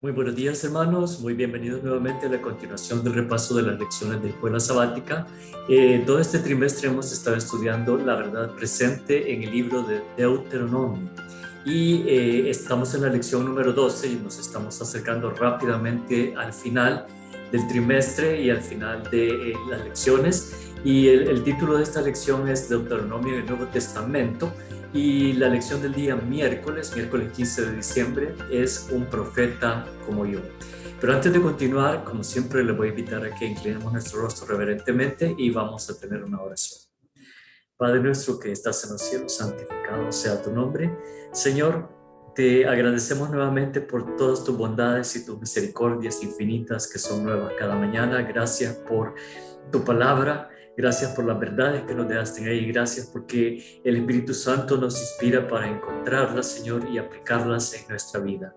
Muy buenos días, hermanos. Muy bienvenidos nuevamente a la continuación del repaso de las lecciones de escuela sabática. Todo este trimestre hemos estado estudiando la verdad presente en el libro de Deuteronomio y estamos en la lección número 12 y nos estamos acercando rápidamente al final del trimestre y al final de las lecciones. Y el título de esta lección es Deuteronomio del Nuevo Testamento. Y la lección del día miércoles 15 de diciembre, es un profeta como yo. Pero antes de continuar, como siempre, les voy a invitar a que inclinemos nuestro rostro reverentemente y vamos a tener una oración. Padre nuestro que estás en los cielos, santificado sea tu nombre. Señor, te agradecemos nuevamente por todas tus bondades y tus misericordias infinitas que son nuevas cada mañana. Gracias por tu palabra. Gracias por las verdades que nos dejaste ahí. Gracias porque el Espíritu Santo nos inspira para encontrarlas, Señor, y aplicarlas en nuestra vida.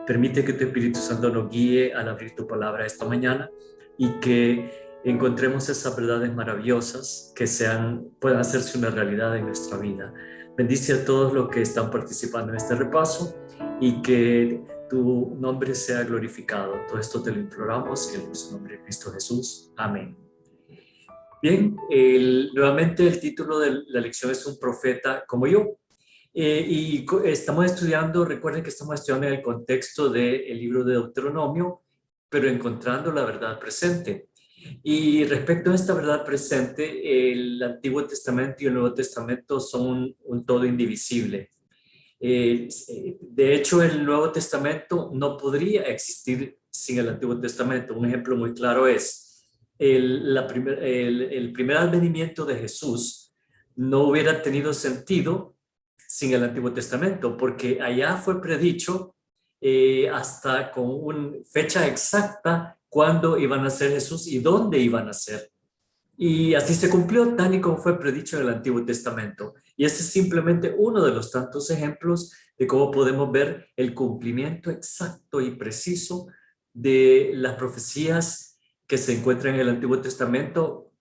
Permite que tu Espíritu Santo nos guíe al abrir tu palabra esta mañana y que encontremos esas verdades maravillosas que puedan hacerse una realidad en nuestra vida. Bendice a todos los que están participando en este repaso y que tu nombre sea glorificado. Todo esto te lo imploramos en el nombre de Cristo Jesús. Amén. Bien, nuevamente el título de la lección es Un profeta como yo. Estamos estudiando, recuerden que estamos estudiando en el contexto del libro de Deuteronomio, pero encontrando la verdad presente. Y respecto a esta verdad presente, el Antiguo Testamento y el Nuevo Testamento son un todo indivisible. De hecho, el Nuevo Testamento no podría existir sin el Antiguo Testamento. Un ejemplo muy claro es el primer advenimiento de Jesús no hubiera tenido sentido sin el Antiguo Testamento, porque allá fue predicho hasta con una fecha exacta cuándo iban a ser Jesús y dónde iban a ser. Y así se cumplió tal y como fue predicho en el Antiguo Testamento. Y ese es simplemente uno de los tantos ejemplos de cómo podemos ver el cumplimiento exacto y preciso de las profecías que se encuentran en el Antiguo Testamento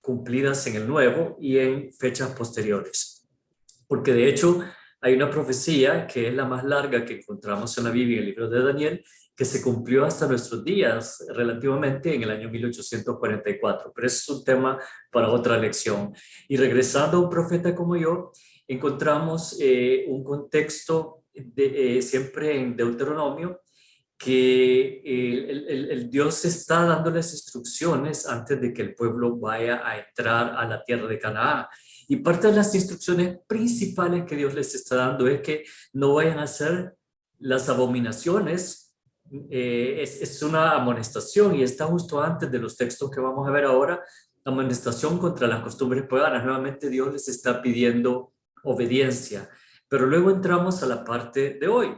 cumplidas en el Nuevo y en fechas posteriores. Porque de hecho hay una profecía que es la más larga que encontramos en la Biblia, en el libro de Daniel, que se cumplió hasta nuestros días relativamente en el año 1844, pero ese es un tema para otra lección. Y regresando a un profeta como yo, encontramos un contexto siempre en Deuteronomio, que el Dios está dándoles instrucciones antes de que el pueblo vaya a entrar a la tierra de Canaán. Y parte de las instrucciones principales que Dios les está dando es que no vayan a hacer las abominaciones. Es una amonestación y está justo antes de los textos que vamos a ver ahora, amonestación contra las costumbres paganas. Nuevamente Dios les está pidiendo obediencia. Pero luego entramos a la parte de hoy.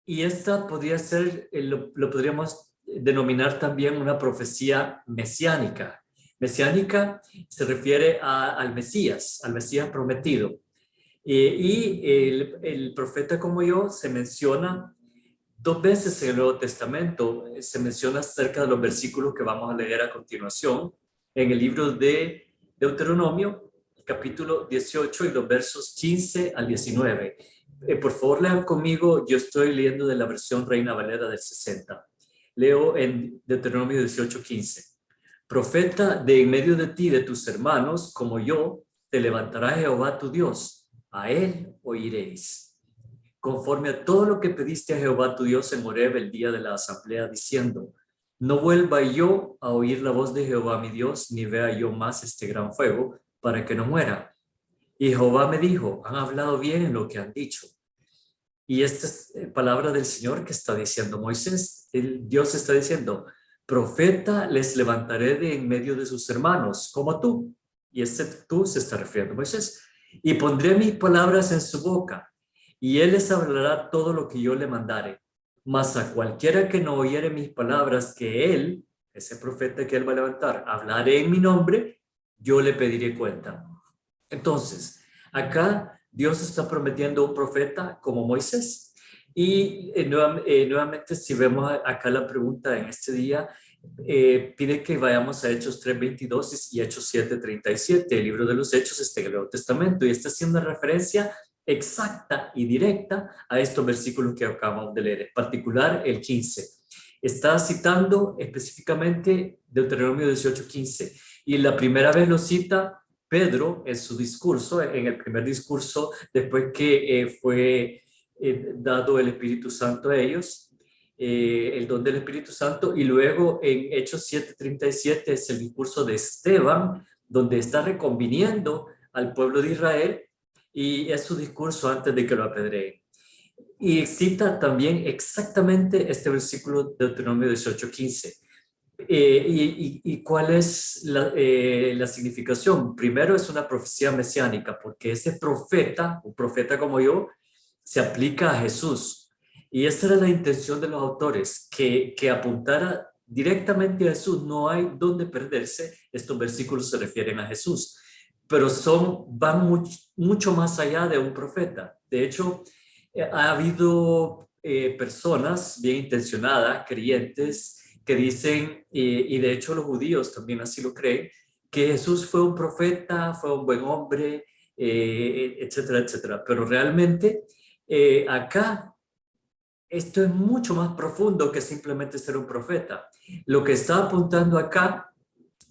Y esta podría ser, lo podríamos denominar también una profecía mesiánica. Mesiánica se refiere al Mesías prometido. Y el profeta como yo se menciona dos veces en el Nuevo Testamento. Se menciona acerca de los versículos que vamos a leer a continuación en el libro de Deuteronomio, capítulo 18 y los versos 15 al 19. Por favor, lean conmigo. Yo estoy leyendo de la versión Reina Valera del 60. Leo en Deuteronomio 18:15. Profeta de en medio de ti, de tus hermanos, como yo, te levantará Jehová tu Dios. A él oiréis. Conforme a todo lo que pediste a Jehová tu Dios en Horeb el día de la asamblea, diciendo: no vuelva yo a oír la voz de Jehová mi Dios, ni vea yo más este gran fuego, para que no muera. Y Jehová me dijo: han hablado bien en lo que han dicho. Y esta es palabra del Señor que está diciendo Moisés. Dios está diciendo: profeta les levantaré de en medio de sus hermanos, como tú. Y este tú se está refiriendo a Moisés. Y pondré mis palabras en su boca, y él les hablará todo lo que yo le mandare. Mas a cualquiera que no oyere mis palabras, que él, ese profeta que él va a levantar, hablaré en mi nombre, yo le pediré cuenta. Entonces, acá Dios está prometiendo un profeta como Moisés. Y nuevamente, si vemos acá la pregunta en este día, pide que vayamos a Hechos 3:22 y Hechos 7:37. El libro de los Hechos está en el Nuevo Testamento y está haciendo referencia exacta y directa a estos versículos que acabamos de leer, en particular el 15. Está citando específicamente Deuteronomio 18:15, y la primera vez lo cita Pedro en su discurso, en el primer discurso después que fue dado el Espíritu Santo a ellos, el don del Espíritu Santo, y luego en Hechos 7:37 es el discurso de Esteban, donde está reconviniendo al pueblo de Israel, y es su discurso antes de que lo apedreen. Y cita también exactamente este versículo de Deuteronomio 18:15. ¿Y cuál es la significación? Primero, es una profecía mesiánica, porque ese profeta, un profeta como yo, se aplica a Jesús. Y esa era la intención de los autores, que apuntara directamente a Jesús. No hay dónde perderse. Estos versículos se refieren a Jesús, pero van mucho más allá de un profeta. De hecho, ha habido personas bien intencionadas, creyentes, que dicen, y de hecho los judíos también así lo creen, que Jesús fue un profeta, fue un buen hombre, etcétera, etcétera. Pero realmente acá esto es mucho más profundo que simplemente ser un profeta. Lo que está apuntando acá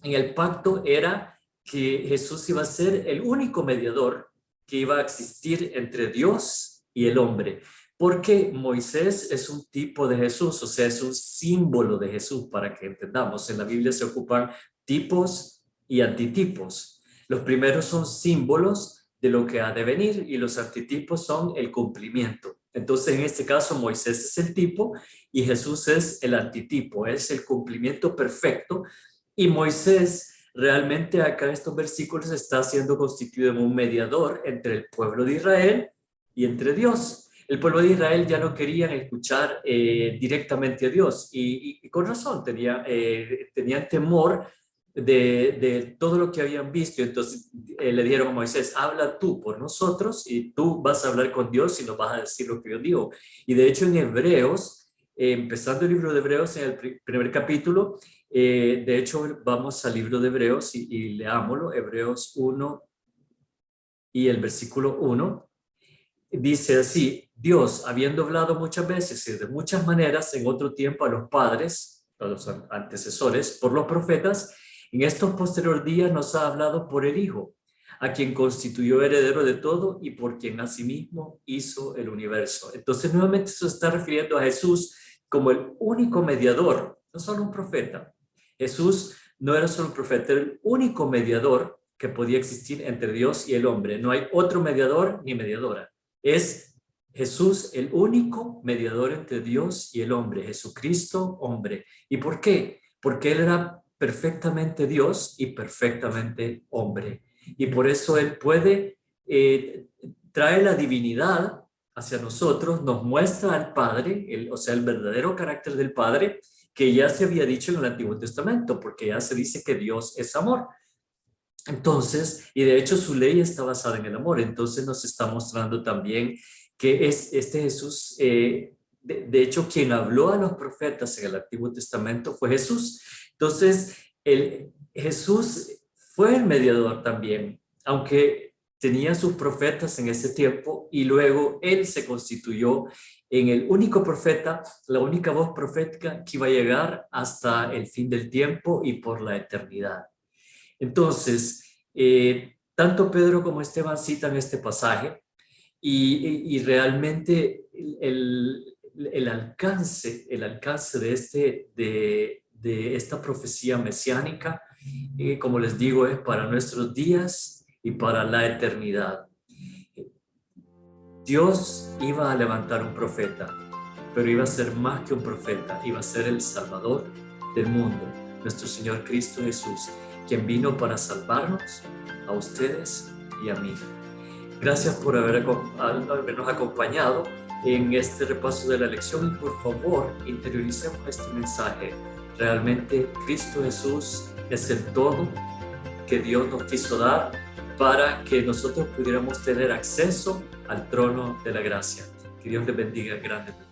en el pacto era que Jesús iba a ser el único mediador que iba a existir entre Dios y el hombre, porque Moisés es un tipo de Jesús, o sea, es un símbolo de Jesús, para que entendamos. En la Biblia se ocupan tipos y antitipos. Los primeros son símbolos de lo que ha de venir, y los antitipos son el cumplimiento. Entonces, en este caso, Moisés es el tipo y Jesús es el antitipo, es el cumplimiento perfecto. Y Moisés realmente acá en estos versículos está siendo constituido en un mediador entre el pueblo de Israel y entre Dios. El pueblo de Israel ya no querían escuchar directamente a Dios, y con razón tenían temor de todo lo que habían visto. Entonces le dijeron a Moisés: habla tú por nosotros y tú vas a hablar con Dios y nos vas a decir lo que yo digo. Y de hecho en Hebreos, empezando el libro de Hebreos en el primer capítulo, de hecho vamos al libro de Hebreos y leámoslo, Hebreos 1 y el versículo 1. Dice así: Dios, habiendo hablado muchas veces y de muchas maneras en otro tiempo a los padres, a los antecesores, por los profetas, en estos posteriores días nos ha hablado por el Hijo, a quien constituyó heredero de todo y por quien asimismo hizo el universo. Entonces nuevamente se está refiriendo a Jesús como el único mediador, no solo un profeta. Jesús no era solo un profeta, era el único mediador que podía existir entre Dios y el hombre. No hay otro mediador ni mediadora. Es Jesús el único mediador entre Dios y el hombre, Jesucristo hombre. ¿Y por qué? Porque Él era perfectamente Dios y perfectamente hombre. Y por eso Él puede traer la divinidad hacia nosotros, nos muestra al Padre, o sea, el verdadero carácter del Padre, que ya se había dicho en el Antiguo Testamento, porque ya se dice que Dios es amor. Entonces, y de hecho su ley está basada en el amor. Entonces nos está mostrando también que es este Jesús, de hecho quien habló a los profetas en el Antiguo Testamento fue Jesús. Entonces, Jesús fue el mediador también, aunque tenía sus profetas en ese tiempo, y luego Él se constituyó en el único profeta, la única voz profética que iba a llegar hasta el fin del tiempo y por la eternidad. Entonces, tanto Pedro como Esteban citan este pasaje, y realmente el alcance de esta profecía mesiánica, como les digo, es para nuestros días y para la eternidad. Dios iba a levantar un profeta, pero iba a ser más que un profeta, iba a ser el Salvador del mundo, nuestro Señor Cristo Jesús, quien vino para salvarnos a ustedes y a mí. Gracias por habernos acompañado en este repaso de la lección, y por favor interioricemos este mensaje. Realmente Cristo Jesús es el todo que Dios nos quiso dar para que nosotros pudiéramos tener acceso al trono de la gracia. Que Dios les bendiga grandemente.